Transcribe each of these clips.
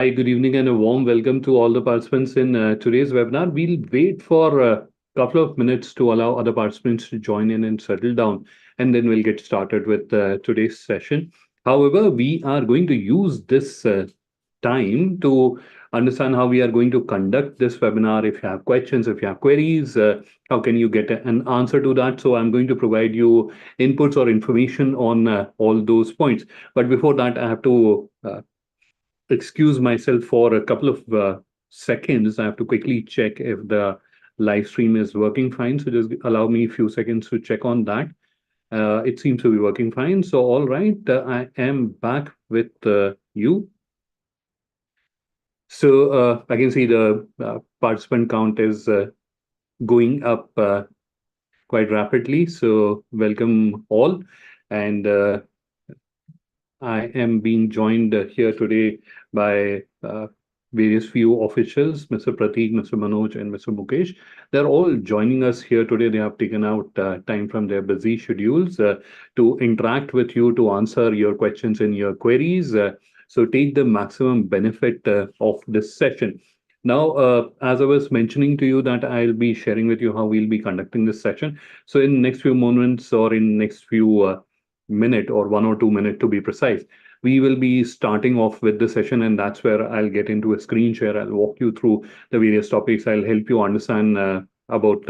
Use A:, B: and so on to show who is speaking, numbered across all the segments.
A: Hi, good evening, and a warm welcome to all the participants in today's webinar. We'll wait for a couple of minutes to allow other participants to join in and settle down, and then we'll get started with today's session. However, we are going to use this time to understand how we are going to conduct this webinar. If you have questions, if you have queries, how can you get an answer to that? So I'm going to provide you inputs or information on all those points. But before that, I have to excuse myself for a couple of seconds. I have to quickly check if the live stream is working fine. So just allow me a few seconds to check on that. It seems to be working fine. So, all right, I am back with you. So, I can see the participant count is going up quite rapidly. So, welcome all. And I am being joined here today by various few officials, Mr. Prateek, Mr. Manoj, and Mr. Mukesh. They're all joining us here today. They have taken out time from their busy schedules to interact with you, to answer your questions and your queries. So take the maximum benefit of this session. Now, as I was mentioning to you that I'll be sharing with you how we'll be conducting this session. So in next few moments or in next few minute or 1 or 2 minutes to be precise, we will be starting off with the session, and that's where I'll get into a screen share. I'll walk you through the various topics. I'll help you understand about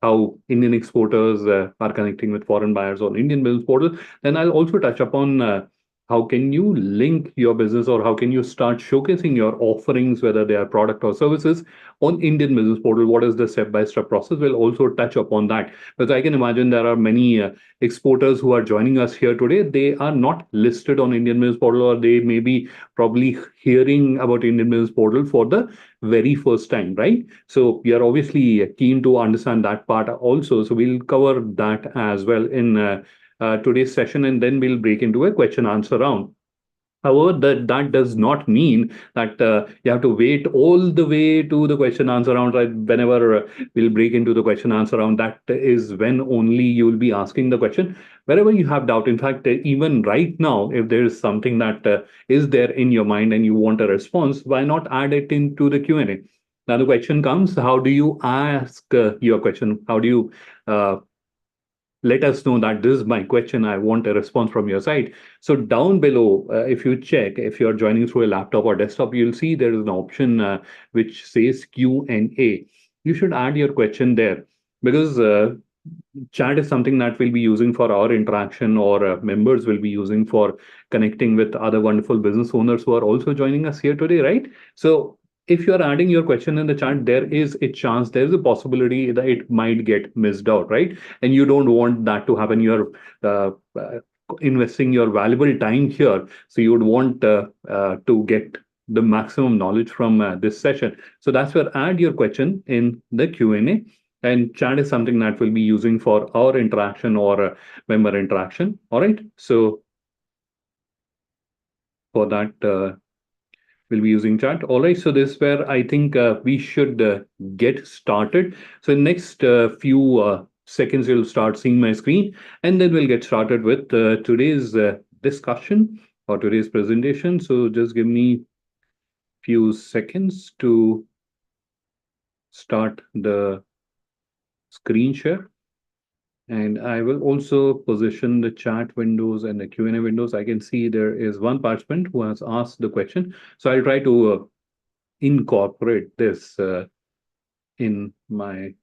A: how Indian exporters are connecting with foreign buyers on Indian business portal. Then I'll also touch upon how can you link your business, or how can you start showcasing your offerings, whether they are product or services, on Indian business portal. What is the step-by-step process? We'll also touch upon that, because I can imagine there are many exporters who are joining us here today. They are not listed on Indian Business Portal, or they may be probably hearing about Indian Business Portal for the very first time, right? So we are obviously keen to understand that part also. So we'll cover that as well in today's session, and then we'll break into a question answer round. However, that does not mean that you have to wait all the way to the question answer round. Right? Whenever we'll break into the question answer round, that is when only you will be asking the question. Wherever you have doubt, in fact, even right now, if there is something that is there in your mind and you want a response, why not add it into the Q&A? Now the question comes: how do you ask your question? How do you let us know that this is my question, I want a response from your side? So down below, if you check, if you're joining through a laptop or desktop, you'll see there is an option which says Q&A. You should add your question there, because chat is something that we'll be using for our interaction, or members will be using for connecting with other wonderful business owners who are also joining us here today, right? So if you're adding your question in the chat, there is a chance, there's a possibility that it might get missed out, right? And you don't want that to happen. You're investing your valuable time here, so you would want to get the maximum knowledge from this session. So that's where add your question in the Q&A, and chat is something that we'll be using for our interaction or member interaction. All right. So for that, we'll be using chat. All right. So this is where I think we should get started. So in next few seconds, you'll start seeing my screen, and then we'll get started with today's discussion or today's presentation. So just give me few seconds to start the screen share. And I will also position the chat windows and the Q&A windows. I can see there is one participant who has asked the question. So I'll try to incorporate this in my,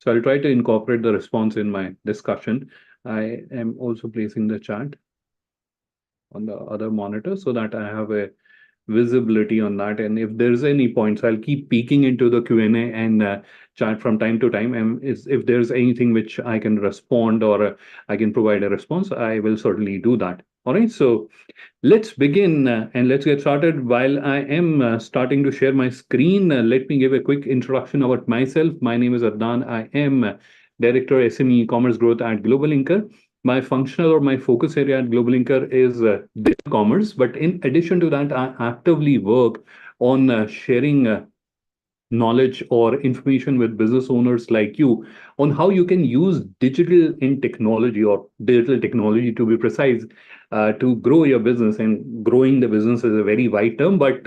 A: so I'll try to incorporate the response in my discussion. I am also placing the chat on the other monitor so that I have a visibility on that. And if there's any points, I'll keep peeking into the Q&A and chat from time to time. And if there's anything which I can respond, or I can provide a response, I will certainly do that. All right, so let's begin and let's get started. While I am starting to share my screen, let me give a quick introduction about myself. My name is Adnan. I am Director SME E-commerce Growth at Global Inker. My functional or my focus area at Global Inker is digital commerce. But in addition to that, I actively work on sharing knowledge or information with business owners like you on how you can use digital in technology or digital technology to be precise to grow your business. And growing the business is a very wide term, but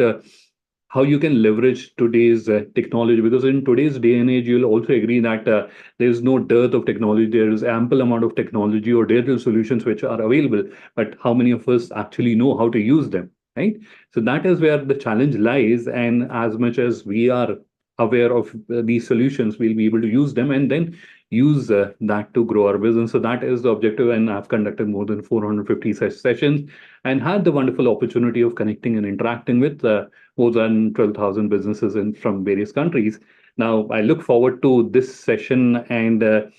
A: how you can leverage today's technology, because in today's day and age you'll also agree that there is no dearth of technology. There is ample amount of technology or digital solutions which are available, but how many of us actually know how to use them, right? So that is where the challenge lies. And as much as we are aware of these solutions, we'll be able to use them and then use that to grow our business. So that is the objective. And I've conducted more than 450 such sessions and had the wonderful opportunity of connecting and interacting with more than 12,000 businesses from various countries. Now, I look forward to this session and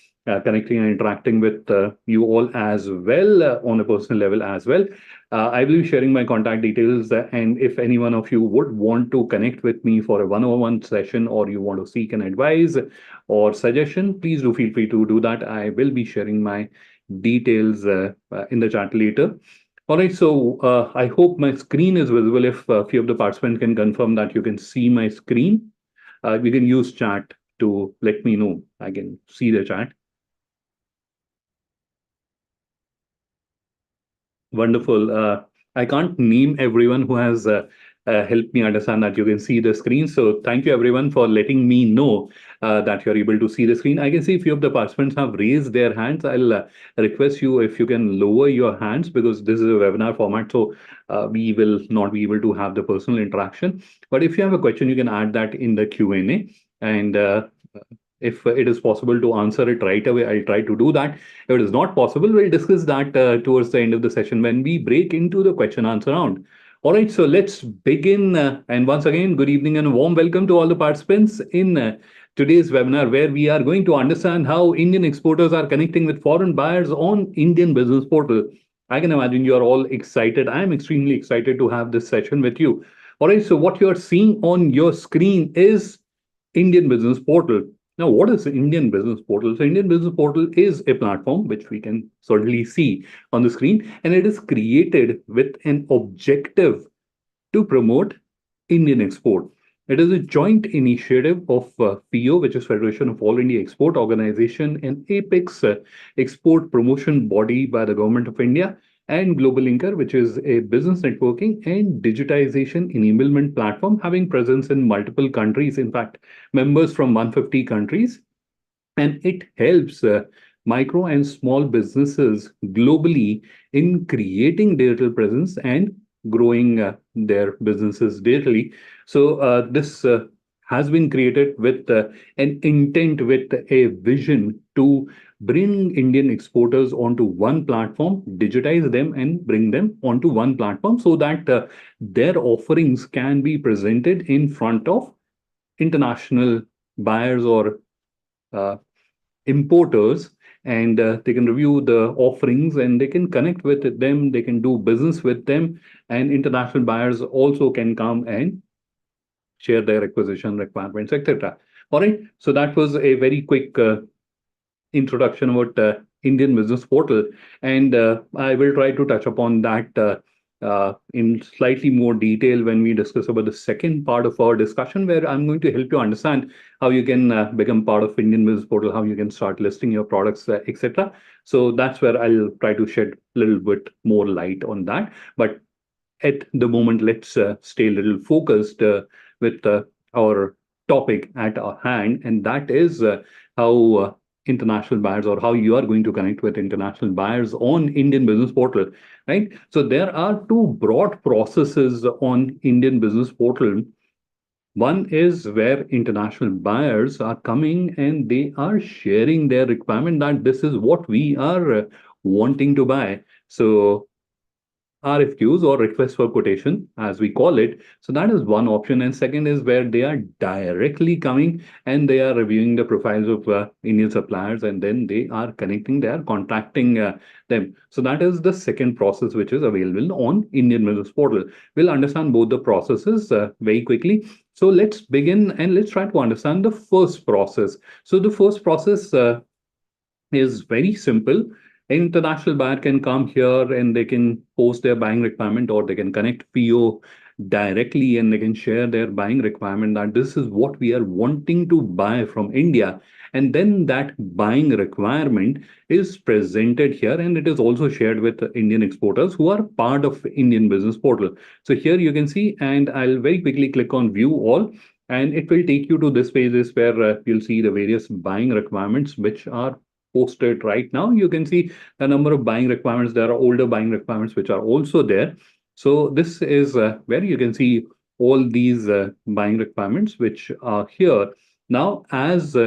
A: connecting and interacting with you all as well on a personal level as well. I will be sharing my contact details, and if any one of you would want to connect with me for a one-on-one session, or you want to seek an advice or suggestion, please do feel free to do that. I will be sharing my details in the chat later. All right, so I hope my screen is visible. If a few of the participants can confirm that you can see my screen, we can use chat to let me know. I can see the chat. Wonderful. I can't name everyone who has helped me understand that you can see the screen. So thank you everyone for letting me know that you're able to see the screen. I can see a few of the participants have raised their hands. I'll request you if you can lower your hands, because this is a webinar format. So we will not be able to have the personal interaction. But if you have a question, you can add that in the Q&A. And if it is possible to answer it right away, I'll try to do that. If it is not possible, we'll discuss that towards the end of the session when we break into the question answer round. All right, so let's begin. And once again, good evening and a warm welcome to all the participants in today's webinar, where we are going to understand how Indian exporters are connecting with foreign buyers on Indian Business Portal. I can imagine you are all excited. I'm extremely excited to have this session with you. All right, so what you're seeing on your screen is Indian Business Portal. Now, what is the Indian Business Portal? So, Indian Business Portal is a platform which we can certainly see on the screen, and it is created with an objective to promote Indian export. It is a joint initiative of FIO, which is Federation of All India Export Organization, and Apex export promotion body by the Government of India, and Global Linker, which is a business networking and digitization enablement platform having presence in multiple countries. In fact, members from 150 countries, and it helps micro and small businesses globally in creating digital presence and growing their businesses digitally. So this has been created with an intent, with a vision to bring Indian exporters onto one platform, digitize them, and bring them onto one platform so that their offerings can be presented in front of international buyers or uh, importers, and they can review the offerings and they can connect with them, they can do business with them, and international buyers also can come and share their acquisition requirements, etc. All right, so that was a very quick introduction about Indian Business Portal, and I will try to touch upon that in slightly more detail when we discuss about the second part of our discussion, where I'm going to help you understand how you can become part of Indian Business Portal, how you can start listing your products, etc. So that's where I'll try to shed a little bit more light on that. But at the moment, let's stay a little focused with our topic at our hand, and that is how international buyers, or how you are going to connect with international buyers on Indian Business Portal, right? So there are two broad processes on Indian Business Portal. One is where international buyers are coming and they are sharing their requirement that this is what we are wanting to buy. So RFQs, or request for quotation, as we call it. So that is one option. And second is where they are directly coming and they are reviewing the profiles of Indian suppliers, and then they are connecting, they are contacting them. So that is the second process which is available on Indian Business Portal. We'll understand both the processes very quickly. So let's begin and let's try to understand the first process. So the first process is very simple. International buyer can come here and they can post their buying requirement, or they can connect PO directly, and they can share their buying requirement that this is what we are wanting to buy from India. And then that buying requirement is presented here, and it is also shared with Indian exporters who are part of Indian Business Portal. So here you can see, and I'll very quickly click on view all, and it will take you to this pages where you'll see the various buying requirements which are posted right now. You can see the number of buying requirements. There are older buying requirements which are also there. So this is where you can see all these buying requirements which are here. Now, as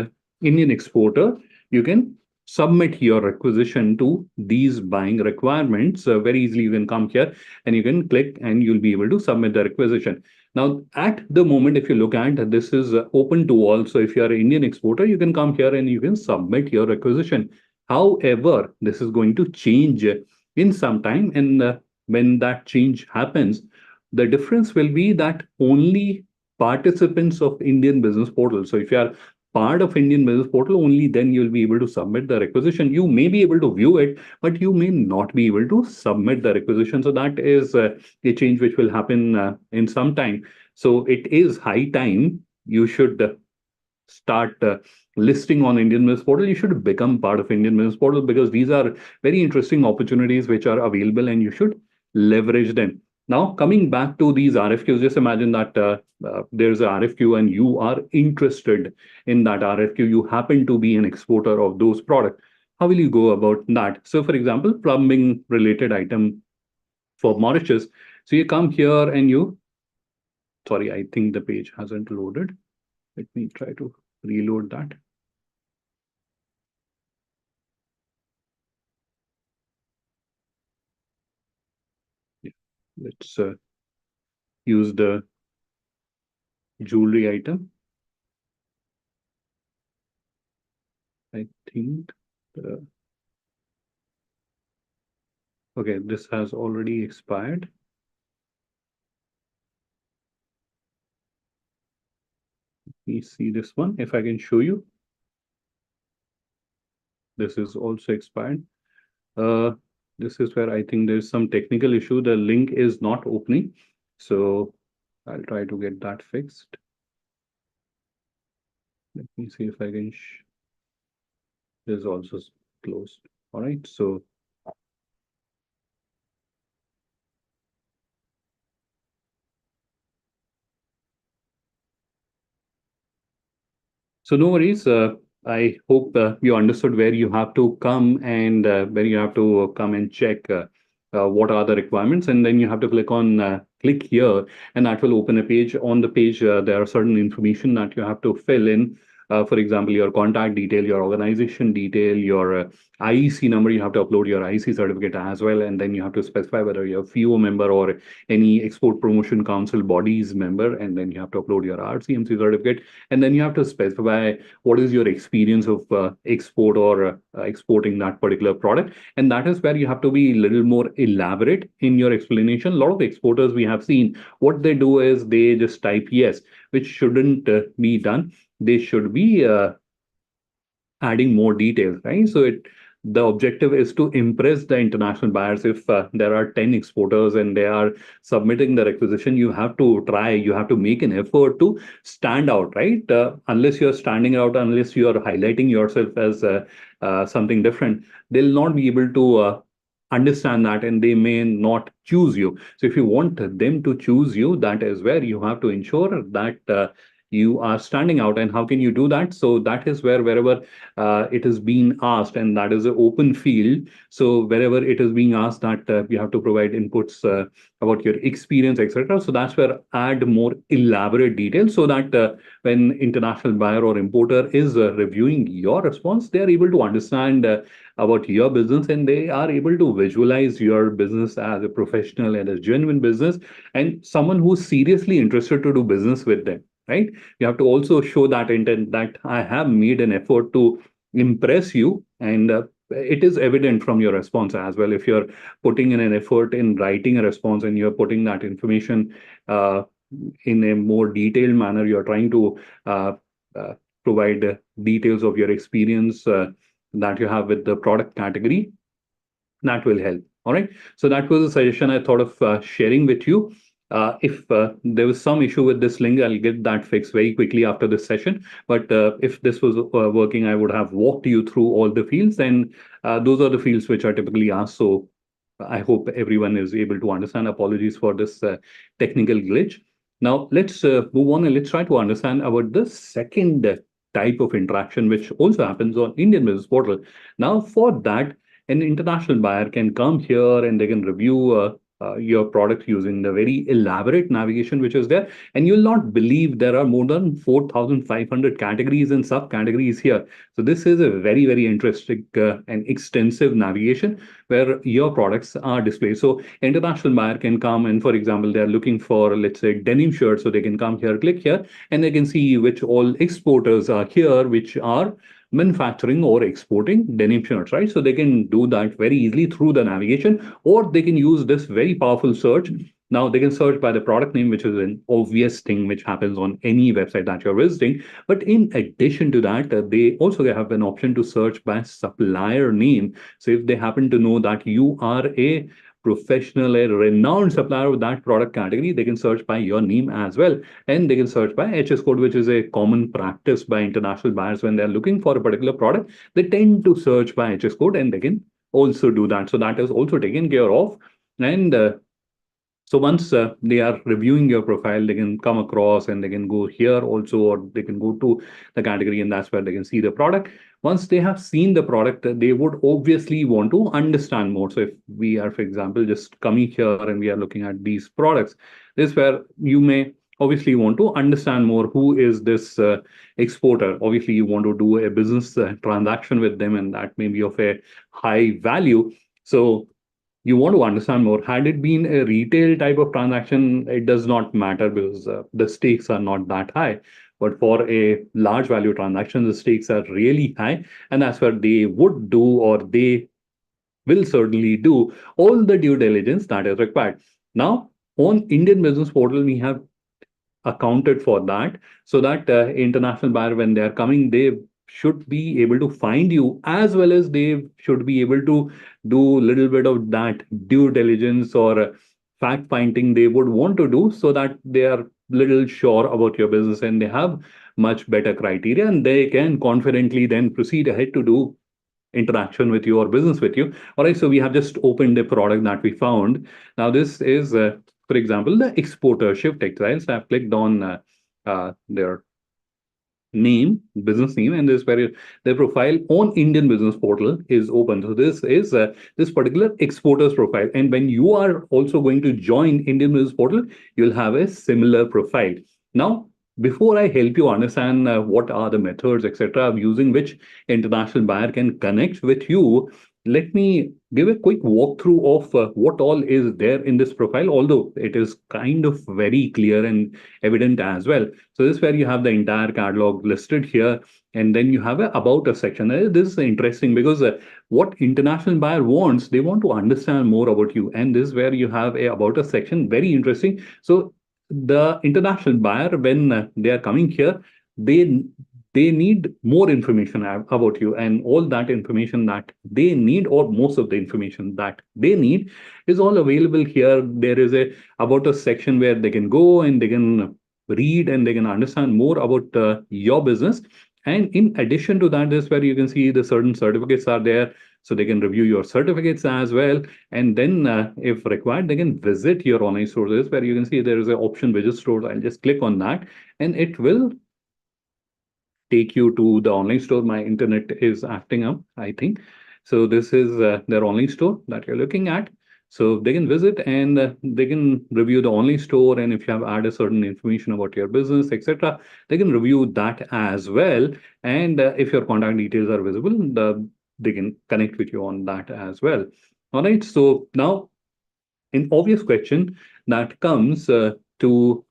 A: Indian exporter, you can submit your requisition to these buying requirements very easily. You can come here and you can click and you'll be able to submit the requisition. Now, at the moment, if you look at this is open to all. So if you are an Indian exporter, you can come here and you can submit your requisition. However, this is going to change in some time. And when that change happens, the difference will be that only participants of Indian Business Portal. So if you are part of Indian Business Portal, only then you'll be able to submit the requisition. You may be able to view it, but you may not be able to submit the requisition. So that is a change which will happen in some time. So it is high time you should start listing on Indian Business Portal. You should become part of Indian Business Portal because these are very interesting opportunities which are available and you should leverage them. Now, coming back to these RFQs, just imagine that there's an RFQ and you are interested in that RFQ. You happen to be an exporter of those products. How will you go about that? So, for example, plumbing related item for Mauritius. So you come here and you, sorry, I think the page hasn't loaded. Let me try to reload that. Yeah. Let's use the jewelry item. I think, okay, this has already expired. Let me see this one, if I can show you. This is also expired. This is where I think there's some technical issue. The link is not opening. So I'll try to get that fixed. Let me see if I can. This is also closed. All right. So no worries. I hope you understood where you have to come and where you have to come and check what are the requirements, and then you have to click here, and that will open a page. On the page, there are certain information that you have to fill in. For example, your contact detail, your organization detail, your IEC number. You have to upload your IEC certificate as well, and then you have to specify whether you're a FIO member or any Export Promotion Council bodies member, and then you have to upload your RCMC certificate, and then you have to specify what is your experience of export or exporting that particular product. And that is where you have to be a little more elaborate in your explanation. A lot of exporters we have seen, what they do is they just type yes, which shouldn't be done. They should be adding more details, right? So the objective is to impress the international buyers. If there are 10 exporters and they are submitting the requisition, you have to make an effort to stand out, right? Unless you're standing out, unless you are highlighting yourself as something different, they'll not be able to understand that, and they may not choose you. So if you want them to choose you, that is where you have to ensure that you are standing out. And how can you do that? So that is wherever it is being asked, and that is an open field. So wherever it is being asked that you have to provide inputs about your experience, etc. So that's where add more elaborate details, so that when international buyer or importer is reviewing your response, they are able to understand about your business, and they are able to visualize your business as a professional and a genuine business, and someone who's seriously interested to do business with them, right? You have to also show that intent, that I have made an effort to impress you, and it is evident from your response as well. If you're putting in an effort in writing a response and you're putting that information in a more detailed manner, you're trying to uh, provide details of your experience that you have with the product category, that will help. All right. So that was a suggestion I thought of sharing with you. If there was some issue with this link, I'll get that fixed very quickly after this session. But if this was working, I would have walked you through all the fields, and those are the fields which are typically asked. So I hope everyone is able to understand. Apologies for this technical glitch. Now let's move on and let's try to understand about the second type of interaction, which also happens on Indian Business Portal. Now, for that, an international buyer can come here and they can review your product using the very elaborate navigation which is there. And you'll not believe there are more than 4,500 categories and subcategories here. So this is a very, very interesting and extensive navigation where your products are displayed. So international buyer can come and, for example, they're looking for, let's say, denim shirts. So they can come here, click here, and they can see which all exporters are here, which are manufacturing or exporting denim shirts, right? So they can do that very easily through the navigation, or they can use this very powerful search. Now they can search by the product name, which is an obvious thing which happens on any website that you're visiting. But in addition to that, they also have an option to search by supplier name. So if they happen to know that you are a professional, a renowned supplier of that product category, they can search by your name as well. And they can search by HS code, which is a common practice by international buyers when they're looking for a particular product. They tend to search by HS code and they can also do that. So that is also taken care of. And so once they are reviewing your profile, they can come across and they can go here also, or they can go to the category, and that's where they can see the product. Once they have seen the product, they would obviously want to understand more. So if we are, for example, just coming here and we are looking at these products, this is where you may obviously want to understand more. Who is this exporter? Obviously, you want to do a business transaction with them, and that may be of a high value. So you want to understand more. Had it been a retail type of transaction, it does not matter because the stakes are not that high. But for a large value transaction, the stakes are really high. And that's where they would do, or they will certainly do, all the due diligence that is required. Now, on Indian Business Portal, we have accounted for that so that international buyer, when they are coming, they should be able to find you, as well as they should be able to do a little bit of that due diligence or fact finding they would want to do, so that they are little sure about your business and they have much better criteria, and they can confidently then proceed ahead to do interaction with you or business with you. All right, so we have just opened a product that we found. Now this is, for example, the exporter Shift Textiles. I've clicked on their name, business name, and this where their profile on Indian Business Portal is open. So this is this particular exporter's profile. And when you are also going to join Indian Business Portal, you'll have a similar profile. Now, before I help you understand what are the methods, etc., using which international buyer can connect with you, let me give a quick walkthrough of what all is there in this profile, although it is kind of very clear and evident as well. So this is where you have the entire catalog listed here, and then you have a about us section. This is interesting because what international buyer wants, they want to understand more about you, and this is where you have a about us section. Very interesting. So the international buyer, when they are coming here, they need more information about you, and all that information that they need, or most of the information that they need, is all available here. There is a about us section where they can go and they can read and they can understand more about your business. And in addition to that, this is where you can see the certain certificates are there, so they can review your certificates as well. And then if required, they can visit your online stores, where you can see there is an option visit stores. I'll just click on that and it will take you to the online store. My internet is acting up, I think. So this is their online store that you're looking at. So they can visit and they can review the online store. And if you have added certain information about your business, etc., they can review that as well. And if your contact details are visible, they can connect with you on that as well. All right. So now, an obvious question that comes to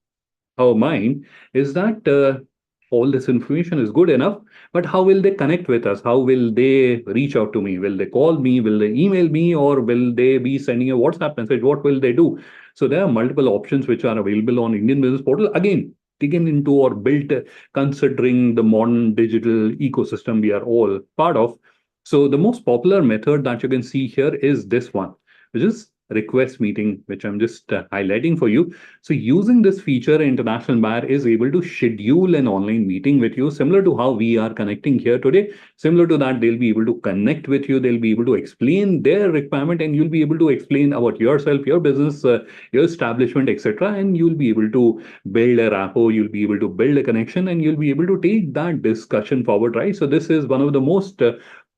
A: our mind is that all this information is good enough, but how will they connect with us? How will they reach out to me? Will they call me? Will they email me? Or will they be sending a WhatsApp message? What will they do? So there are multiple options which are available on Indian Business Portal. Again, taken into or built considering the modern digital ecosystem we are all part of. So the most popular method that you can see here is this one, which is request meeting, which I'm just highlighting for you. So using this feature, international buyer is able to schedule an online meeting with you, similar to how we are connecting here today. Similar to that, they'll be able to connect with you. They'll be able to explain their requirement, and you'll be able to explain about yourself, your business, your establishment, etc. And you'll be able to build a rapport. You'll be able to build a connection, and you'll be able to take that discussion forward, right? So this is one of the most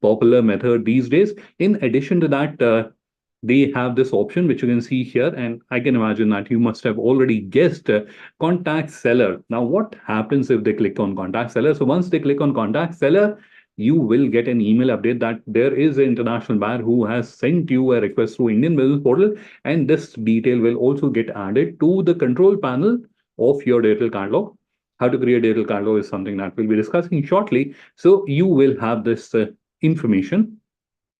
A: popular method these days. In addition to that, they have this option which you can see here, and I can imagine that you must have already guessed contact seller. Now what happens if they click on contact seller? So once they click on contact seller, you will get an email update that there is an international buyer who has sent you a request through Indian Business Portal, and this detail will also get added to the control panel of your digital catalog. How to create a digital catalog is something that we'll be discussing shortly. So you will have this information.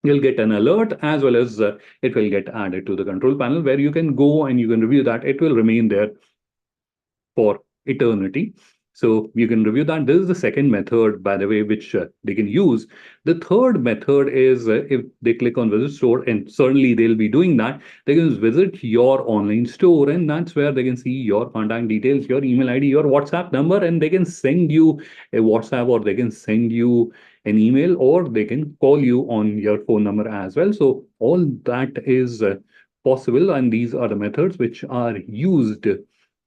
A: You'll get an alert, as well as it will get added to the control panel, where you can go and you can review that. It will remain there for eternity. So you can review that. This is the second method, by the way, which they can use. The third method is if they click on visit store, and certainly they'll be doing that, they can visit your online store, and that's where they can see your contact details, your email ID, your WhatsApp number, and they can send you a WhatsApp, or they can send you an email, or they can call you on your phone number as well. So all that is possible, and these are the methods which are used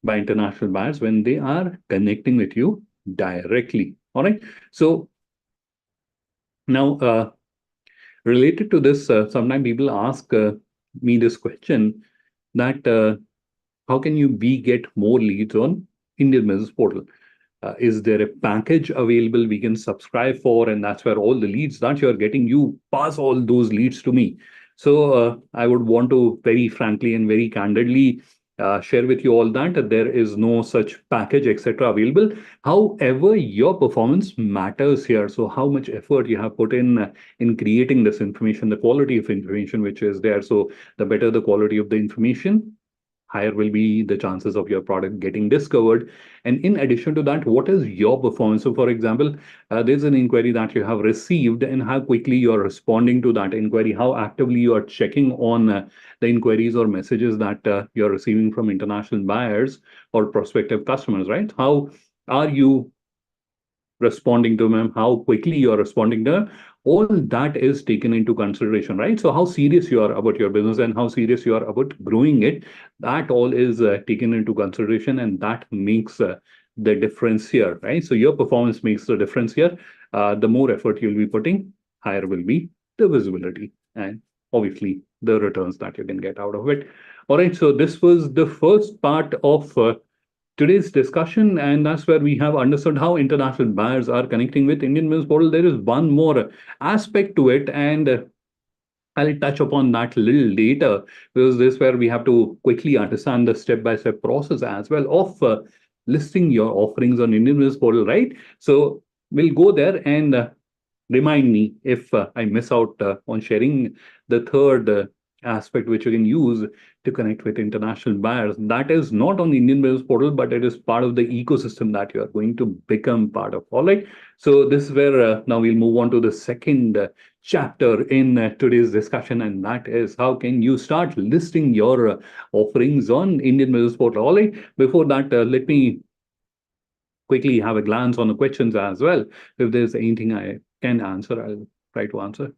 A: by international buyers when they are connecting with you directly. All right. So now, related to this, sometimes people ask me this question that how can we get more leads on Indian Business Portal? Is there a package available we can subscribe for? And that's where all the leads that you're getting, you pass all those leads to me. So I would want to very frankly and very candidly share with you all that there is no such package, etc. available. However, your performance matters here. So how much effort you have put in creating this information, the quality of information which is there. So the better the quality of the information, higher will be the chances of your product getting discovered. And in addition to that, what is your performance? So for example, there's an inquiry that you have received, and how quickly you're responding to that inquiry, how actively you are checking on the inquiries or messages that you're receiving from international buyers or prospective customers, right? How are you responding to them, how quickly you're responding to them? All that is taken into consideration, right? So how serious you are about your business and how serious you are about growing it, that all is taken into consideration, and that makes the difference here, right? So your performance makes the difference here. The more effort you'll be putting, higher will be the visibility, and obviously the returns that you can get out of it. All right, so this was the first part of today's discussion, and that's where we have understood how international buyers are connecting with Indian Business Portal. There is one more aspect to it, and I'll touch upon that a little later, because this is where we have to quickly understand the step-by-step process as well of listing your offerings on Indian Business Portal, right? So we'll go there, and remind me if I miss out on sharing the third aspect which you can use to connect with international buyers. That is not on the Indian Business Portal, but it is part of the ecosystem that you are going to become part of. All right. So this is where now we'll move on to the second chapter in today's discussion, and that is how can you start listing your offerings on Indian Business Portal. All right. Before that, let me quickly have a glance on the questions as well. If there's anything I can answer, I'll try to answer.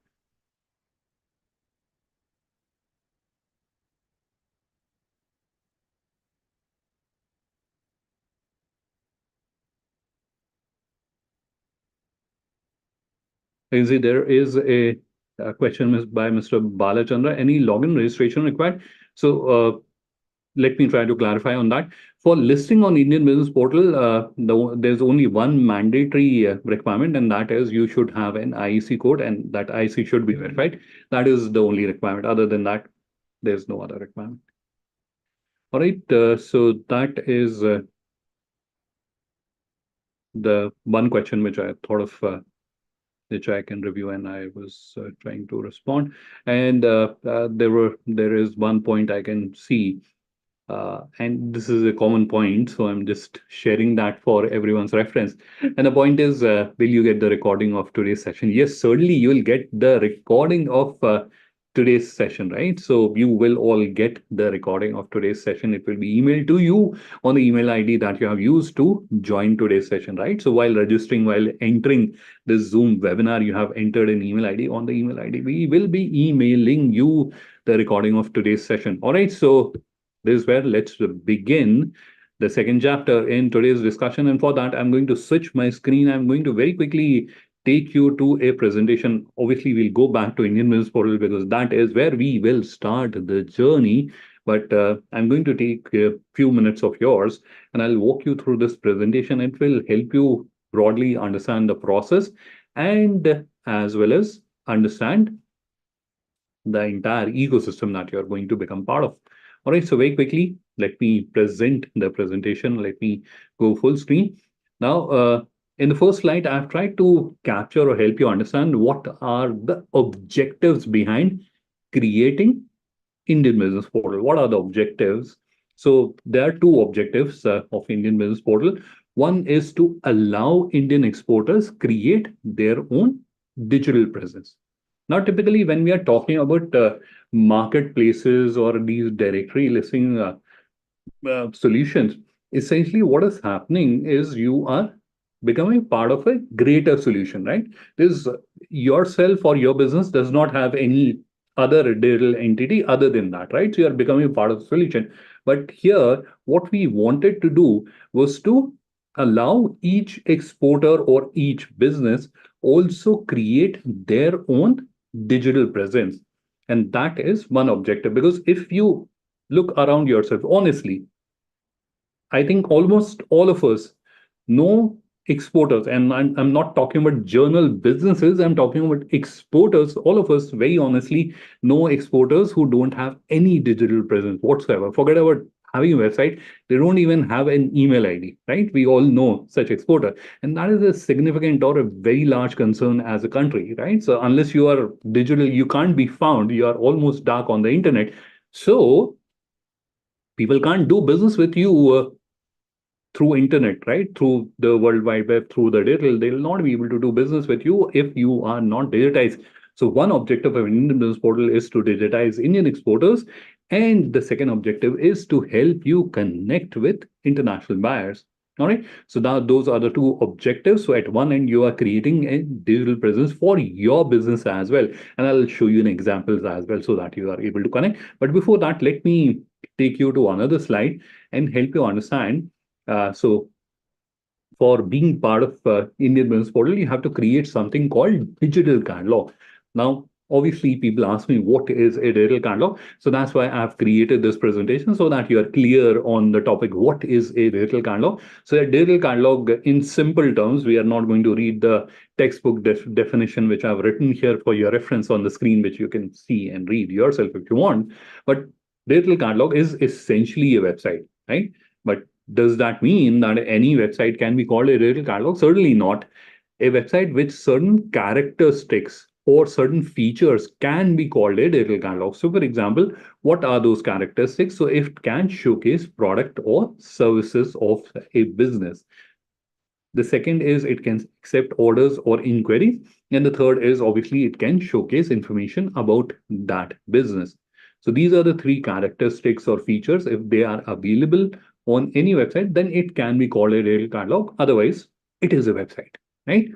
A: You see, there is a question by Mr. Balachandra. Any login registration required? So let me try to clarify on that. For listing on Indian Business Portal, there's only one mandatory requirement, and that is you should have an IEC code, and that IEC should be verified. That is the only requirement. Other than that, there's no other requirement. All right. So that is the one question which I thought of, which I can review, and I was trying to respond. And there is one point I can see, and this is a common point, so I'm just sharing that for everyone's reference. And the point is, will you get the recording of today's session? Yes, certainly you will get the recording of today's session, right? So you will all get the recording of today's session. It will be emailed to you on the email ID that you have used to join today's session, right? So while registering, while entering this Zoom webinar, you have entered an email ID. On the email ID, we will be emailing you the recording of today's session. All right. So this is where let's begin the second chapter in today's discussion. And for that, I'm going to switch my screen. I'm going to very quickly take you to a presentation. Obviously, we'll go back to Indian Business Portal because that is where we will start the journey. But I'm going to take a few minutes of yours and I'll walk you through this presentation. It will help you broadly understand the process and as well as understand the entire ecosystem that you're going to become part of. All right, so very quickly, let me present the presentation. Let me go full screen. Now, in the first slide, I've tried to capture or help you understand what are the objectives behind creating Indian Business Portal. What are the objectives? So there are two objectives of Indian Business Portal. One is to allow Indian exporters create their own digital presence. Now, typically, when we are talking about marketplaces or these directory listing solutions, essentially what is happening is you are becoming part of a greater solution, right? This yourself or your business does not have any other digital entity other than that, right? So you are becoming part of the solution. But here, what we wanted to do was to allow each exporter or each business also create their own digital presence. And that is one objective. Because if you look around yourself, honestly, I think almost all of us know exporters, and I'm not talking about journal businesses, I'm talking about exporters. All of us, very honestly, know exporters who don't have any digital presence whatsoever. Forget about having a website, they don't even have an email ID, right? We all know such exporter. And that is a significant or a very large concern as a country, right? So unless you are digital, you can't be found, you are almost dark on the internet. So people can't do business with you through internet, right? Through the World Wide Web, through the digital, they will not be able to do business with you if you are not digitized. So one objective of Indian Business Portal is to digitize Indian exporters. And the second objective is to help you connect with international buyers. All right. So now those are the two objectives. So at one end, you are creating a digital presence for your business as well. And I'll show you an examples as well so that you are able to connect. But before that, let me take you to another slide and help you understand so for being part of Indian Business Portal, you have to create something called digital catalog. Now, obviously, people ask me what is a digital catalog. So that's why I've created this presentation so that you are clear on the topic. What is a digital catalog? So a digital catalog, in simple terms, we are not going to read the textbook definition, which I've written here for your reference on the screen, which you can see and read yourself if you want. But digital catalog is essentially a website, right? But does that mean that any website can be called a digital catalog? Certainly not. A website with certain characteristics or certain features can be called a digital catalog. So, for example, what are those characteristics? So, it can showcase product or services of a business. The second is it can accept orders or inquiries. And the third is obviously it can showcase information about that business. So these are the three characteristics or features. If they are available on any website, then it can be called a digital catalog. Otherwise, it is a website, right?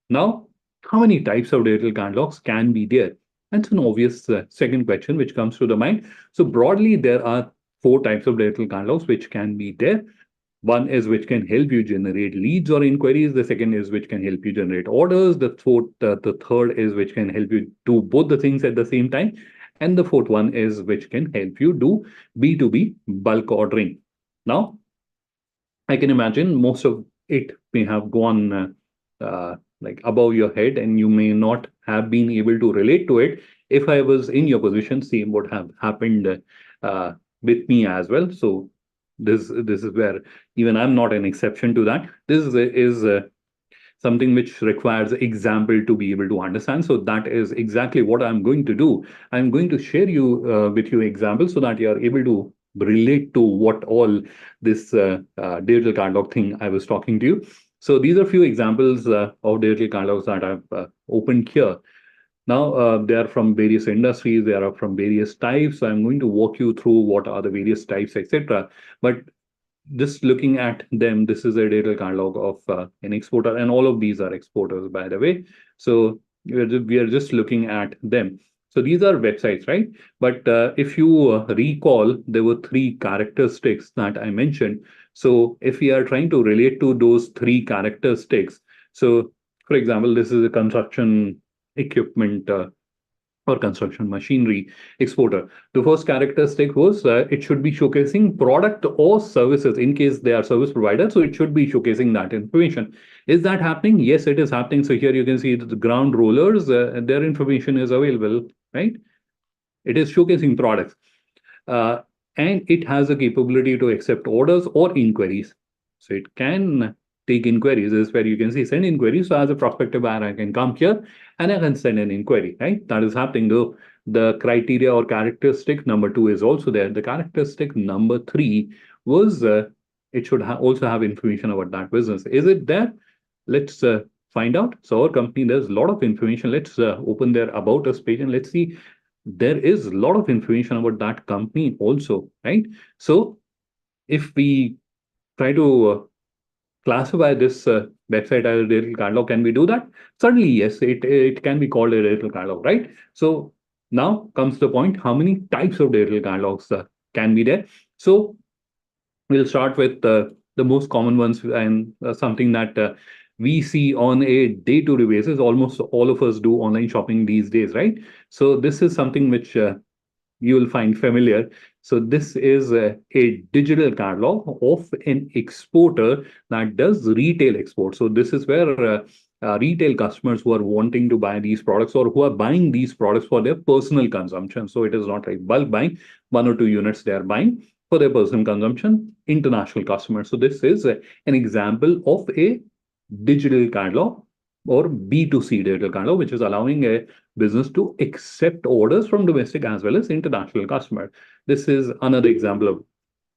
A: Now, how many types of digital catalogs can be there? That's an obvious second question which comes to the mind. So broadly, there are four types of digital catalogs which can be there. One is which can help you generate leads or inquiries. The second is which can help you generate orders. The third is which can help you do both the things at the same time. And the fourth one is which can help you do B2B bulk ordering. Now, I can imagine most of it may have gone like above your head and you may not have been able to relate to it. If I was in your position, same would have happened with me as well. So this is where even I'm not an exception to that. This is something which requires example to be able to understand. So that is exactly what I'm going to do. I'm going to share you with you examples so that you are able to relate to what all this digital catalog thing I was talking to you. So these are few examples of digital catalogs that I've opened here. Now, they are from various industries, they are from various types. So I'm going to walk you through what are the various types, etc. But just looking at them, this is a data catalog of an exporter, and all of these are exporters, by the way. So we are just looking at them. So these are websites, right? But if you recall, there were three characteristics that I mentioned. So if we are trying to relate to those three characteristics, so for example, this is a construction equipment or construction machinery exporter. The first characteristic was it should be showcasing product or services in case they are service providers. So it should be showcasing that information. Is that happening? Yes, it is happening. So here you can see the ground rollers, their information is available, right? It is showcasing products. Uh, and it has a capability to accept orders or inquiries. So it can take inquiries. This is where you can see send inquiries. So as a prospective buyer, I can come here and I can send an inquiry, right? That is happening though. The criteria or characteristic number two is also there. The characteristic number three was it should also have information about that business. Is it there? Let's find out. So our company, there's a lot of information. Let's open their about us page and let's see there is a lot of information about that company also, right? So if we try to classify this website as a digital catalog, can we do that? Certainly, yes, it can be called a digital catalog, right? So now comes the point, how many types of digital catalogs can be there? So we'll start with the most common ones and something that we see on a day-to-day basis. Almost all of us do online shopping these days, right? So this is something which you will find familiar. So this is a digital catalog of an exporter that does retail export. So this is where retail customers who are wanting to buy these products or who are buying these products for their personal consumption. So it is not like bulk buying, 1 or 2 units they are buying for their personal consumption, international customers. So this is an example of a digital catalog or B2C digital catalog, which is allowing a business to accept orders from domestic as well as international customers. This is another example of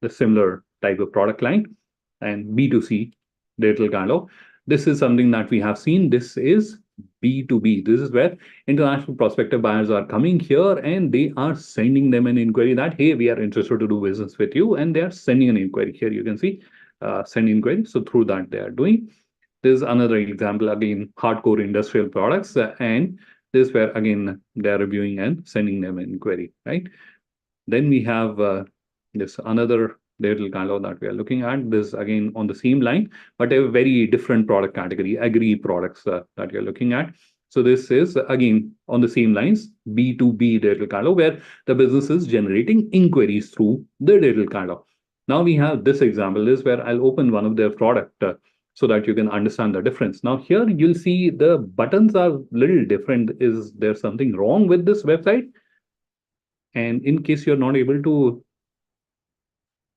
A: the similar type of product line and B2C digital catalog. This is something that we have seen. This is B2B. This is where international prospective buyers are coming here and they are sending them an inquiry that, hey, we are interested to do business with you. And they are sending an inquiry. Here you can see send inquiry. So through that they are doing. This is another example, again, hardcore industrial products. And this is where, again, they're reviewing and sending them an inquiry, right? Then we have this another little catalog that we are looking at. This, again, on the same line, but a very different product category, agri products that you're looking at. So this is, again, on the same lines, B2B digital catalog, where the business is generating inquiries through the digital catalog. Now we have this example. This is where I'll open one of their product so that you can understand the difference. Now here you'll see the buttons are little different. Is there something wrong with this website? And in case you're not able to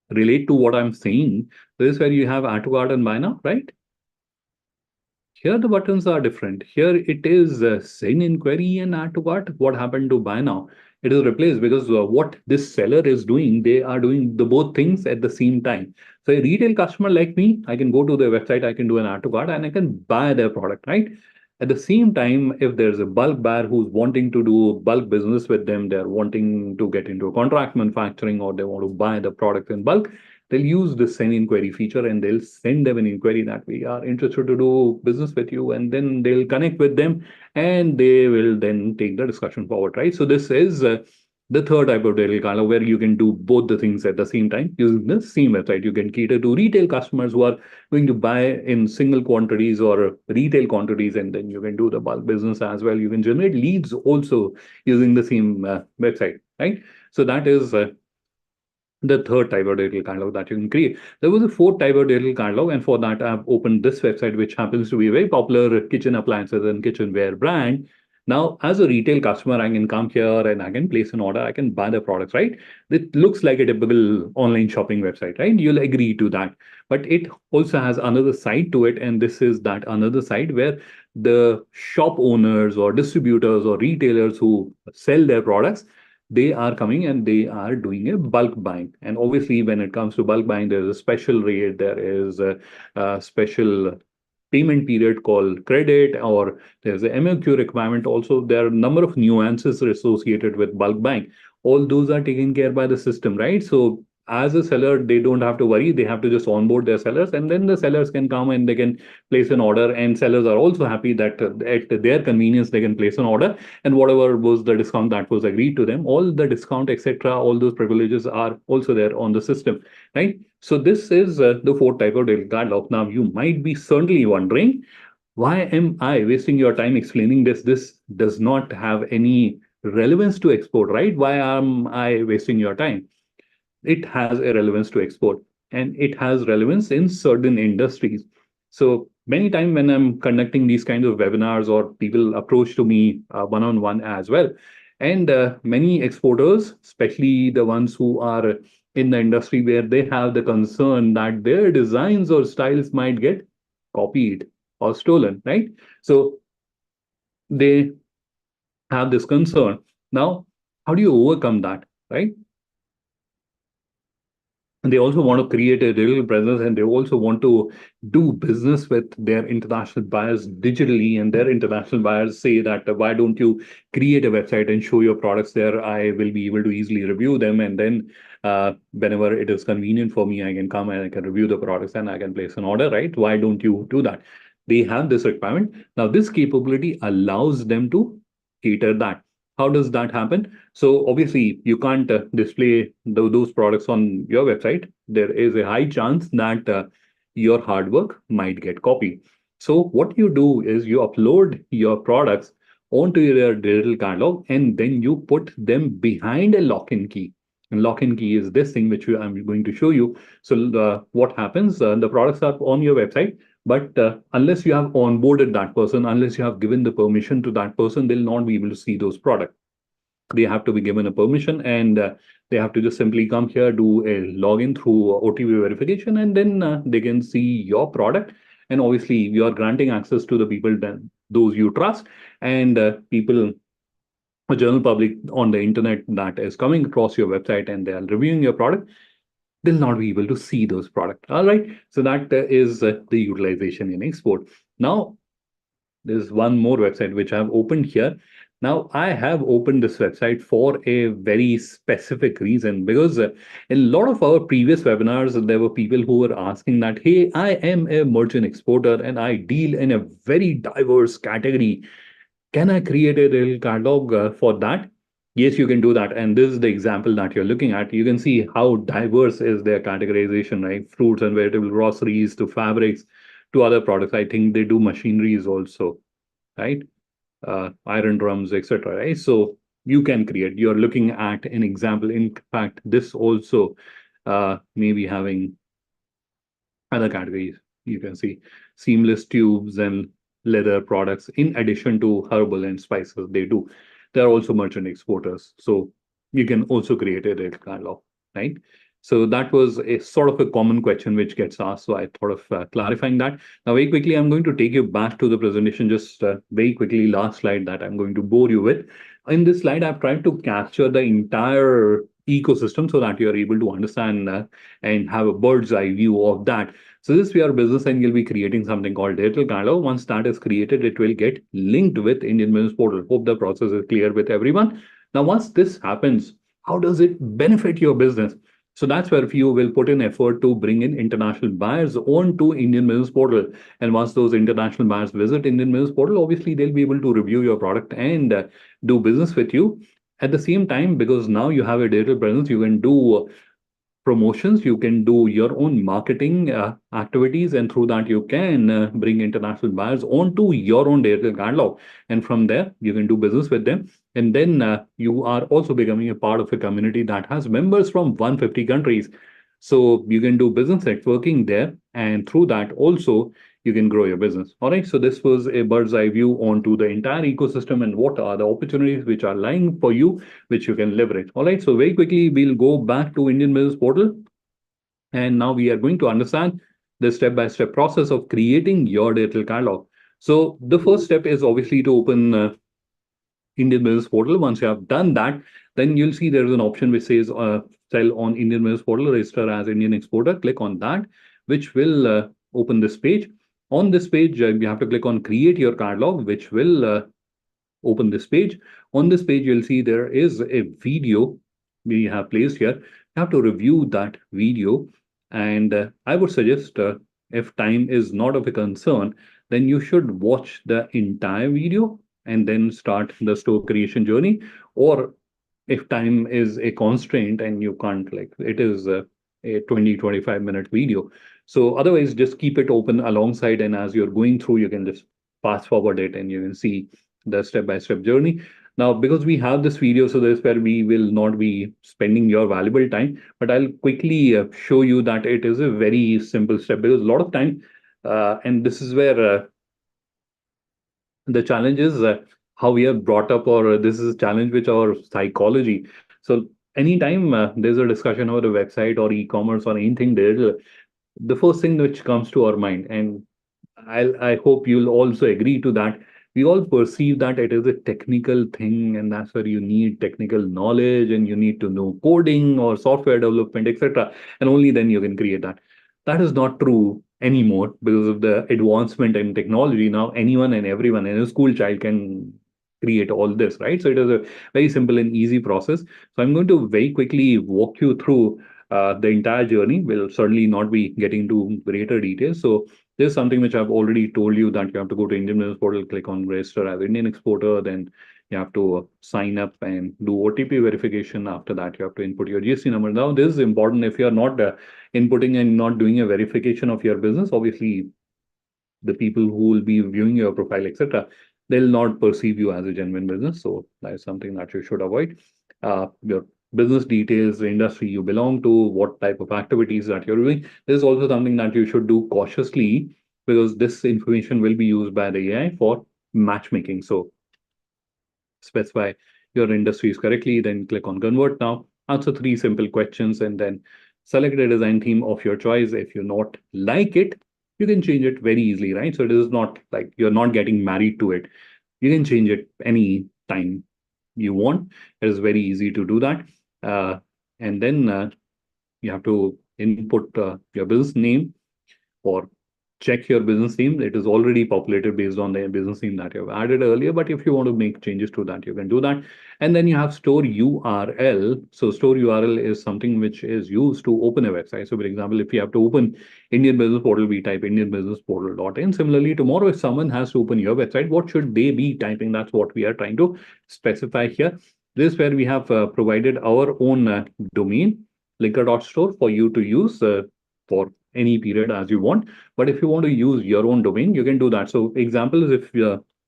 A: relate to what I'm saying, this is where you have add to cart and buy now, right? Here the buttons are different. Here it is send inquiry and add to cart. What happened to buy now? It is replaced because what this seller is doing, they are doing the both things at the same time. So a retail customer like me, I can go to their website, I can do an add to cart and I can buy their product, right? At the same time, if there's a bulk buyer who's wanting to do bulk business with them, they're wanting to get into a contract manufacturing or they want to buy the product in bulk, they'll use the send inquiry feature and they'll send them an inquiry that we are interested to do business with you, and then they'll connect with them and they will then take the discussion forward, right? So this is the third type of digital catalog where you can do both the things at the same time using the same website. You can cater to retail customers who are going to buy in single quantities or retail quantities, and then you can do the bulk business as well. You can generate leads also using the same website, right? So that is the third type of digital catalog that you can create. There was a fourth type of digital catalog, and for that, I've opened this website, which happens to be a very popular kitchen appliances and kitchenware brand. Now, as a retail customer, I can come here and I can place an order. I can buy the products, right? It looks like a typical online shopping website, right? You'll agree to that. But it also has another side to it, and this is that another side where the shop owners or distributors or retailers who sell their products, they are coming and they are doing a bulk buying. And obviously, when it comes to bulk buying, there's a special rate, there is a special payment period called credit, or there's a MOQ requirement. Also, there are a number of nuances associated with bulk buying. All those are taken care by the system, right? So as a seller, they don't have to worry. They have to just onboard their sellers, and then the sellers can come and they can place an order. And sellers are also happy that at their convenience they can place an order, and whatever was the discount that was agreed to them, all the discount, etc., all those privileges are also there on the system, right? So this is the fourth type of data catalog. Now you might be certainly wondering, why am I wasting your time explaining this? This does not have any relevance to export, right? Why am I wasting your time? It has a relevance to export, and it has relevance in certain industries. So many times when I'm conducting these kinds of webinars, or people approach to me one-on-one as well, and many exporters, especially the ones who are in the industry where they have the concern that their designs or styles might get copied or stolen, right? So they have this concern. Now, how do you overcome that, right? And they also want to create a digital presence, and they also want to do business with their international buyers digitally. And their international buyers say that, why don't you create a website and show your products there? I will be able to easily review them. And then whenever it is convenient for me, I can come and I can review the products and I can place an order, right? Why don't you do that? They have this requirement. Now, this capability allows them to cater that. How does that happen? So obviously, you can't display those products on your website. There is a high chance that your hard work might get copied. So what you do is you upload your products onto your digital catalog, and then you put them behind a lock-in key. And lock-in key is this thing which I'm going to show you. So what happens? The products are on your website, but unless you have onboarded that person, unless you have given the permission to that person, they'll not be able to see those products. They have to be given a permission, and they have to just simply come here, do a login through OTP verification, and then they can see your product. And obviously, you are granting access to the people, then those you trust, and people, the general public on the internet that is coming across your website and they are reviewing your product, they'll not be able to see those products. All right. So that is the utilization in export. Now, there's one more website which I've opened here. Now, I have opened this website for a very specific reason, because in a lot of our previous webinars, there were people who were asking that, hey, I am a merchant exporter and I deal in a very diverse category. Can I create a real catalog for that? Yes, you can do that. And this is the example that you're looking at. You can see how diverse is their categorization, right? Fruits and vegetable groceries to fabrics to other products. I think they do machineries also, right? Iron drums, etc. Right? So you can create. You're looking at an example. In fact, this also may be having other categories. You can see seamless tubes and leather products, in addition to herbal and spices they do. They're also merchant exporters. So you can also create a retail catalog, right? So that was a sort of a common question which gets asked. So I thought of clarifying that. Now, very quickly, I'm going to take you back to the presentation, just very quickly, last slide that I'm going to bore you with. In this slide, I've tried to capture the entire ecosystem so that you're able to understand and have a bird's eye view of that. So this we are business, and you'll be creating something called digital catalog. Once that is created, it will get linked with Indian Business Portal. Hope the process is clear with everyone. Now, once this happens, how does it benefit your business? So that's where you will put in effort to bring in international buyers onto Indian Business Portal. And once those international buyers visit Indian Business Portal, obviously they'll be able to review your product and do business with you. At the same time, because now you have a digital presence, you can do promotions, you can do your own marketing activities, and through that you can bring international buyers onto your own digital catalog, and from there you can do business with them. And then you are also becoming a part of a community that has members from 150 countries, so you can do business networking there, and through that also you can grow your business. All right, so this was a bird's eye view onto the entire ecosystem and what are the opportunities which are lying for you, which you can leverage. All right, so very quickly, we'll go back to Indian Business Portal. And now we are going to understand the step-by-step process of creating your digital catalog. So the first step is obviously to open Indian Business Portal. Once you have done that, then you'll see there is an option which says sell on Indian Business Portal, register as Indian exporter. Click on that, which will open this page. On this page, you have to click on create your catalog, which will open this page. On this page, you'll see there is a video we have placed here. You have to review that video. And I would suggest if time is not of a concern, then you should watch the entire video and then start the store creation journey. Or if time is a constraint and you can't, like it is a 20-25 minute video. So otherwise, just keep it open alongside. And as you're going through, you can just fast forward it and you can see the step-by-step journey. Now, because we have this video, so that's where we will not be spending your valuable time, but I'll quickly show you that it is a very simple step because a lot of time, and this is where the challenge is how we are brought up, or this is a challenge with our psychology. So anytime there's a discussion about a website or e-commerce or anything, there's the first thing which comes to our mind, and I hope you'll also agree to that. We all perceive that it is a technical thing, and that's where you need technical knowledge and you need to know coding or software development, etc. And only then you can create that. That is not true anymore because of the advancement in technology. Now, anyone and everyone, and a school child can create all this, right? So it is a very simple and easy process. So I'm going to very quickly walk you through the entire journey. Will certainly not be getting into greater details. So this is something which I've already told you that you have to go to Indian Business Portal, click on register as Indian exporter, then you have to sign up and do OTP verification. After that, you have to input your GST number. Now, this is important. If you're not inputting and not doing a verification of your business, obviously the people who will be viewing your profile, etc., they'll not perceive you as a genuine business. So that is something that you should avoid. Your business details, the industry you belong to, what type of activities that you're doing. This is also something that you should do cautiously because this information will be used by the AI for matchmaking. So specify your industries correctly, then click on convert now. Answer three simple questions and then select a design theme of your choice. If you not like it, you can change it very easily, right? So it is not like you're not getting married to it. You can change it any time you want. It is very easy to do that. And then you have to input your business name or check your business name. It is already populated based on the business name that you've added earlier. But if you want to make changes to that, you can do that. And then you have store URL. So store URL is something which is used to open a website. So for example, if you have to open Indian Business Portal, we type indianbusinessportal.in. Similarly, tomorrow, if someone has to open your website, what should they be typing? That's what we are trying to specify here. This is where we have provided our own domain, linker.store, for you to use for any period as you want. But if you want to use your own domain, you can do that. So examples, if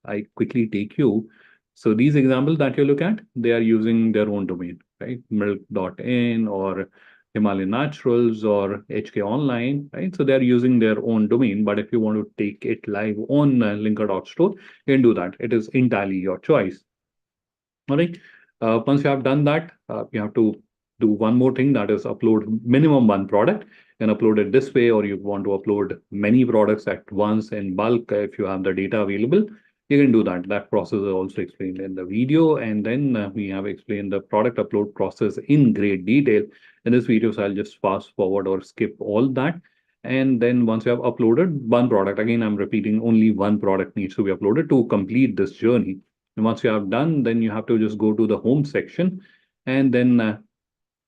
A: I quickly take you, so these examples that you look at, they are using their own domain, right? Milk.in or Himalayan Naturals or HK Online, right? So they're using their own domain. But if you want to take it live on linker.store, you can do that. It is entirely your choice. All right. Once you have done that, you have to do one more thing, that is upload minimum one product. You can upload it this way, or you want to upload many products at once in bulk. If you have the data available, you can do that. That process is also explained in the video. And then we have explained the product upload process in great detail in this video. So I'll just fast forward or skip all that. And then once you have uploaded one product, again, I'm repeating, only one product needs to be uploaded to complete this journey. And once you have done, then you have to just go to the home section and then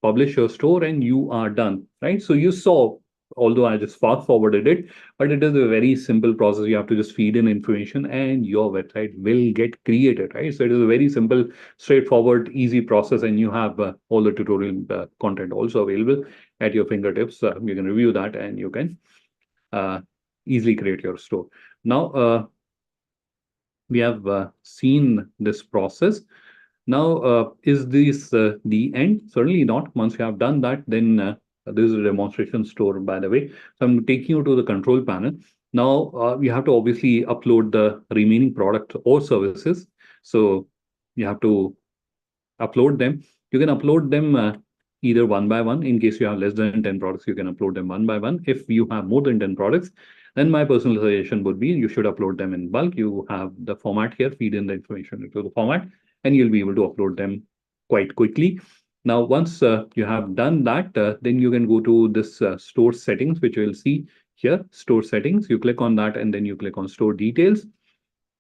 A: publish your store and you are done, right? So you saw, although I just fast forwarded it, but it is a very simple process. You have to just feed in information and your website will get created, right? So it is a very simple, straightforward, easy process, and you have all the tutorial content also available at your fingertips. You can review that and you can easily create your store. Now, we have seen this process. Now, is this the end? Certainly not. Once you have done that, then this is a demonstration store, by the way. So I'm taking you to the control panel. Now, you have to obviously upload the remaining product or services. So you have to upload them. You can upload them either one by one. In case you have less than 10 products, you can upload them one by one. If you have more than 10 products, then my personal suggestion would be you should upload them in bulk. You have the format here, feed in the information into the format, and you'll be able to upload them quite quickly. Now, once you have done that, then you can go to this store settings, which you will see here, store settings. You click on that and then you click on store details,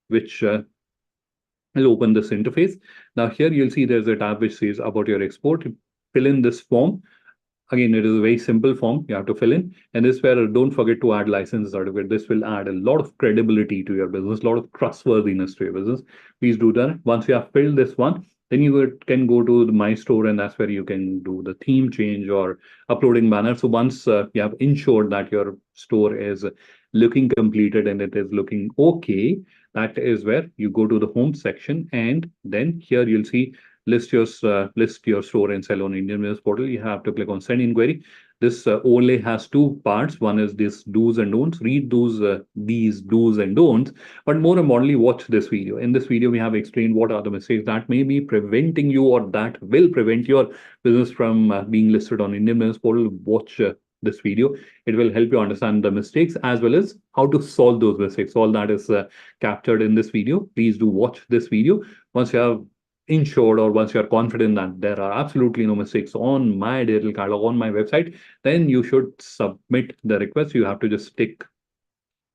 A: which will open this interface. Now here you'll see there's a tab which says about your export. Fill in this form. Again, it is a very simple form you have to fill in. And this where don't forget to add license certificate. This will add a lot of credibility to your business, a lot of trustworthiness to your business. Please do that. Once you have filled this one, then you can go to the My Store, and that's where you can do the theme change or uploading banner. So once you have ensured that your store is looking completed and it is looking okay, that is where you go to the home section, and then here you'll see list your store and sell on Indian Business Portal. You have to click on send inquiry. This only has two parts. One is this do's and don'ts. Read these do's and don'ts, but more importantly, watch this video. In this video, we have explained what are the mistakes that may be preventing you or that will prevent your business from being listed on Indian Business Portal. Watch this video. It will help you understand the mistakes as well as how to solve those mistakes. All that is captured in this video. Please do watch this video. Once you have ensured or once you're confident that there are absolutely no mistakes on my digital catalog on my website, then you should submit the request. You have to just tick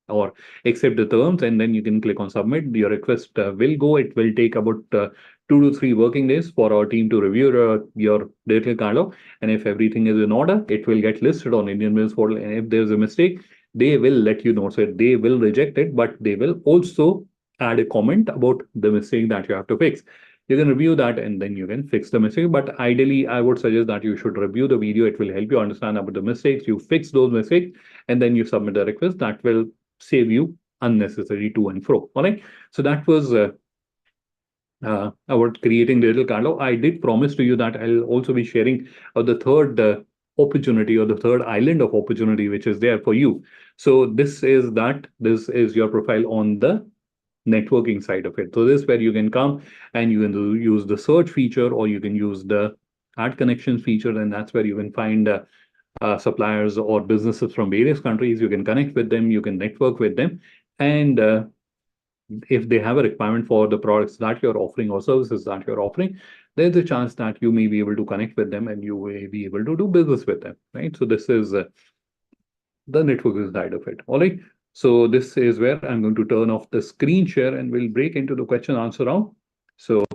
A: or accept the terms, and then you can click on submit. Your request will go. It will take about 2 to 3 working days for our team to review your digital catalog. And if everything is in order, it will get listed on Indian Business Portal. And if there's a mistake, they will let you know. So they will reject it, but they will also add a comment about the mistake that you have to fix. You can review that and then you can fix the mistake. But ideally, I would suggest that you should review the video. It will help you understand about the mistakes. You fix those mistakes and then you submit the request. That will save you unnecessary to and fro. All right. So that was about creating digital catalog. I did promise to you that I'll also be sharing the third opportunity or the third island of opportunity which is there for you. So this is your profile on the networking side of it. So this is where you can come and you can use the search feature or you can use the add connections feature, and that's where you can find suppliers or businesses from various countries. You can connect with them, you can network with them, and if they have a requirement for the products that you're offering or services that you're offering, there's a chance that you may be able to connect with them and you may be able to do business with them, right? So this is the networking side of it. All right. So this is where I'm going to turn off the screen share and we'll break into the question answer round. So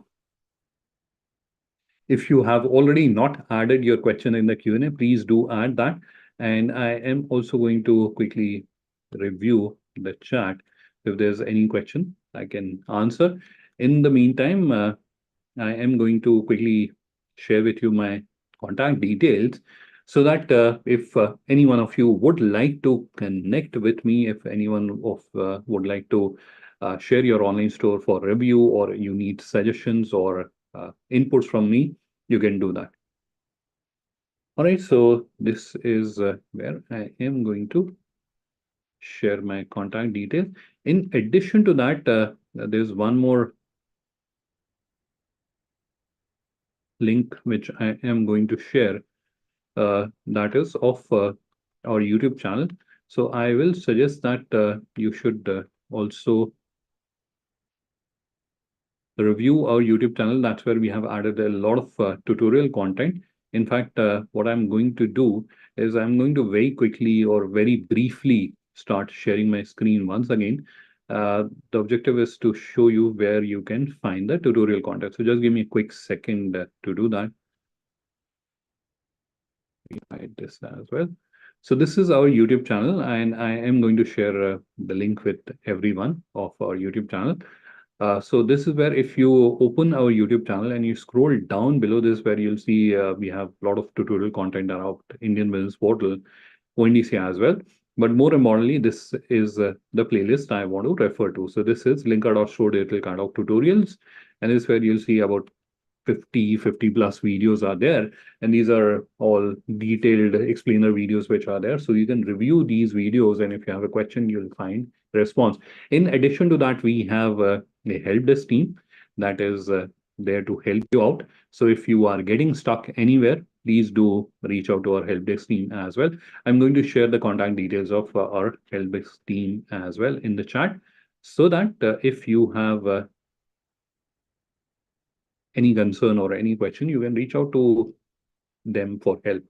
A: if you have already not added your question in the Q&A, please do add that. And I am also going to quickly review the chat. If there's any question, I can answer. In the meantime, I am going to quickly share with you my contact details so that if any one of you would like to connect with me, if anyone would like to share your online store for review or you need suggestions or inputs from me, you can do that. All right, so this is where I am going to share my contact details. In addition to that, there's one more link which I am going to share that is of our YouTube channel. So I will suggest that you should also review our YouTube channel. That's where we have added a lot of tutorial content. In fact, what I'm going to do is I'm going to very quickly or very briefly start sharing my screen once again. The objective is to show you where you can find the tutorial content. So just give me a quick second to do that. Hide this as well. So this is our YouTube channel, and I am going to share the link with everyone of our YouTube channel. So this is where if you open our YouTube channel and you scroll down below this, where you'll see we have a lot of tutorial content around Indian Business Portal, ONDC as well. But more importantly, this is the playlist I want to refer to. So this is Lynca.Store Digital Catalog Tutorials, and this is where you'll see about 50 plus videos are there, and these are all detailed explainer videos which are there, so you can review these videos, and if you have a question you'll find the response. In addition to that, we have a help desk team that is there to help you out. So if you are getting stuck anywhere, please do reach out to our help desk team as well. I'm going to share the contact details of our help desk team as well in the chat, so that if you have any concern or any question, you can reach out to them for help.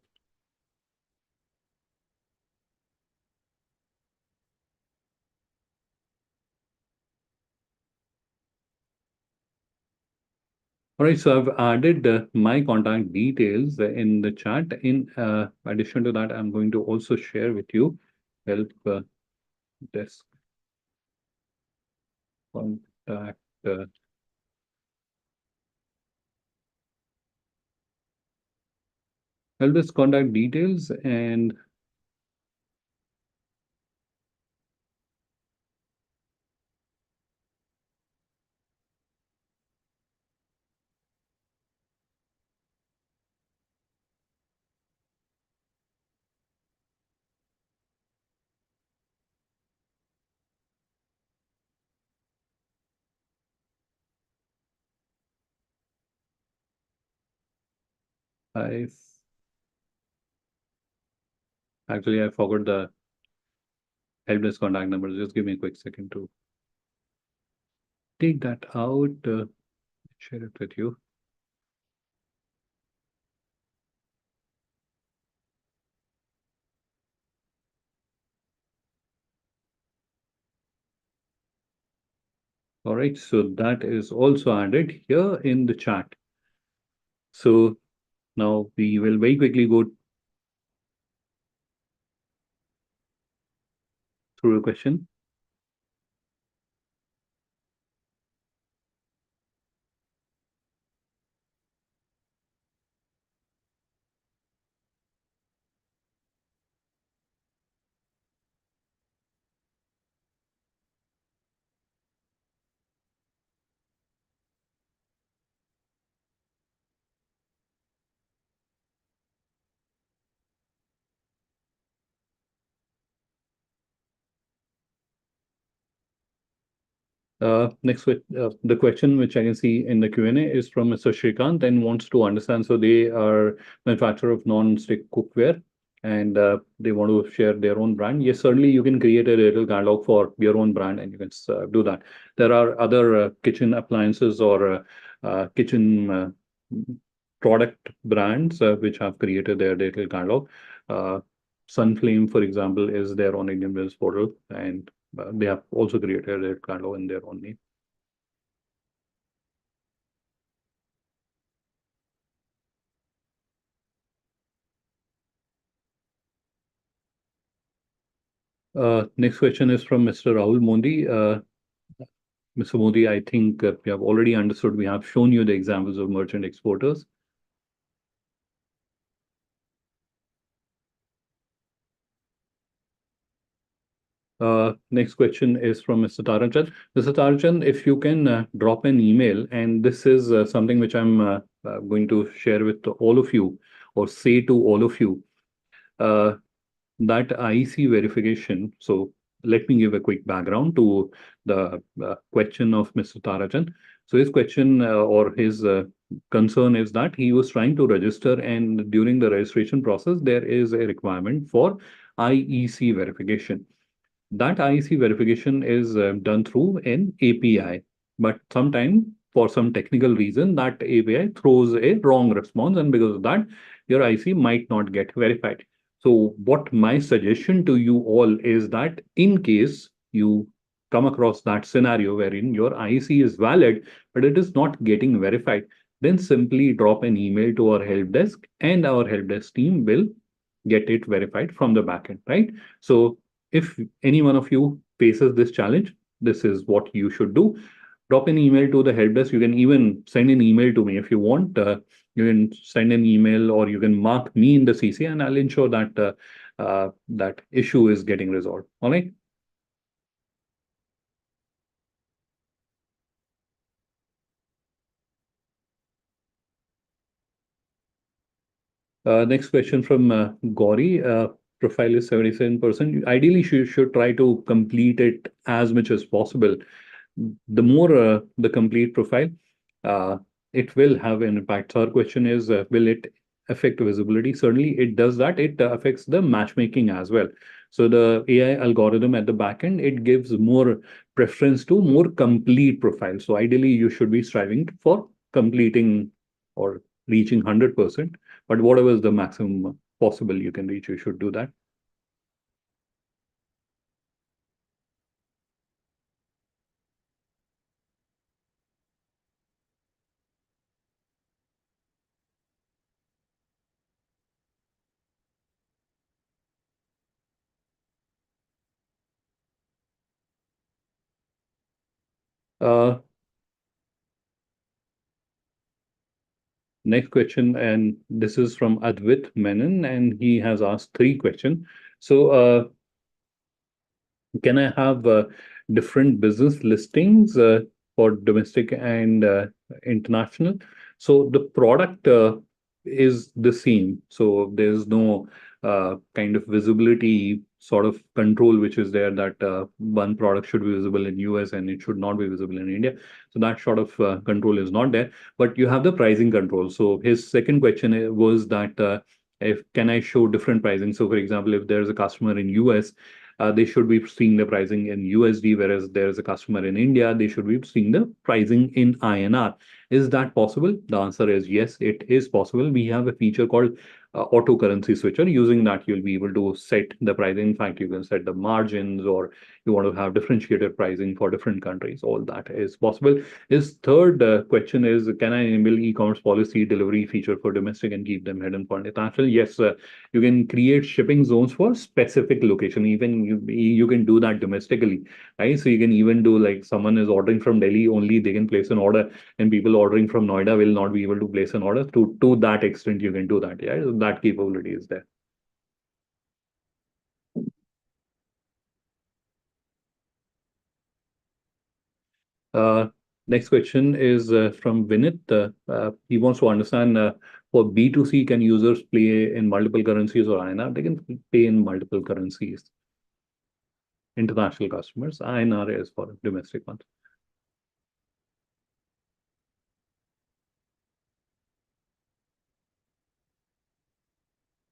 A: All right, so I've added my contact details in the chat. In addition to that, I'm going to also share with you help desk contact. Help desk contact details, and I actually I forgot the help desk contact number. Just give me a quick second to take that out, share it with you. All right, so that is also added here in the chat. So now we will very quickly go through a question. The question which I can see in the Q&A is from Mr. Shrikant and wants to understand. So they are manufacturer of non-stick cookware and they want to share their own brand. Yes, certainly you can create a little catalog for your own brand and you can do that. There are other kitchen appliances or kitchen product brands which have created their little catalog. Sunflame, for example, is there on Indian Business Portal, and they have also created a catalog in their own name. Next question is from Mr. Rahul Modi. Mr. Modi, I think we have already understood. We have shown you the examples of merchant exporters. Next question is from Mr. Taranchand. Mr. Taranchand, if you can drop an email, and this is something which I'm going to share with all of you or say to all of you, that IEC verification. So let me give a quick background to the question of Mr. Taranchand. So his question or his concern is that he was trying to register, and during the registration process, there is a requirement for IEC verification. That IEC verification is done through an API, but sometimes for some technical reason that API throws a wrong response, and because of that, your IEC might not get verified. So what my suggestion to you all is that in case you come across that scenario wherein your IEC is valid, but it is not getting verified, then simply drop an email to our help desk and our help desk team will get it verified from the backend, right? So if any one of you faces this challenge, this is what you should do. Drop an email to the help desk. You can even send an email to me if you want. You can send an email or you can mark me in the CC and I'll ensure that that issue is getting resolved. All right. Next question from Gauri. Profile is 77%. Ideally, you should try to complete it as much as possible. The more the complete profile, uh, it will have an impact. So our question is, will it affect visibility? Certainly, it does that. It affects the matchmaking as well. So the AI algorithm at the back end, it gives more preference to more complete profiles. So ideally, you should be striving for completing or reaching 100%. But whatever is the maximum possible you can reach, you should do that. Uh, Next question, and this is from Advait Menon, and he has asked three questions. So, can I have different business listings for domestic and international? So the product is the same. So there's no kind of visibility sort of control which is there that one product should be visible in US and it should not be visible in India. So that sort of control is not there. But you have the pricing control. So his second question was that if can I show different pricing? So for example, if there's a customer in US, they should be seeing the pricing in USD, whereas there's a customer in India, they should be seeing the pricing in INR. Is that possible? The answer is yes, it is possible. We have a feature called auto currency switcher. Using that, you'll be able to set the pricing. In fact, you can set the margins, or you want to have differentiated pricing for different countries. All that is possible. His third question is, can I enable e-commerce policy delivery feature for domestic and keep them hidden for international? Yes, you can create shipping zones for specific location. Even you can do that domestically, right? So you can even do like someone is ordering from Delhi, only they can place an order, and people ordering from Noida will not be able to place an order. To that extent, you can do that. Yeah, so that capability is there. Uh, Next question is from Vinit. He wants to understand for B2C, can users play in multiple currencies or INR? They can pay in multiple currencies. International customers, INR is for domestic ones.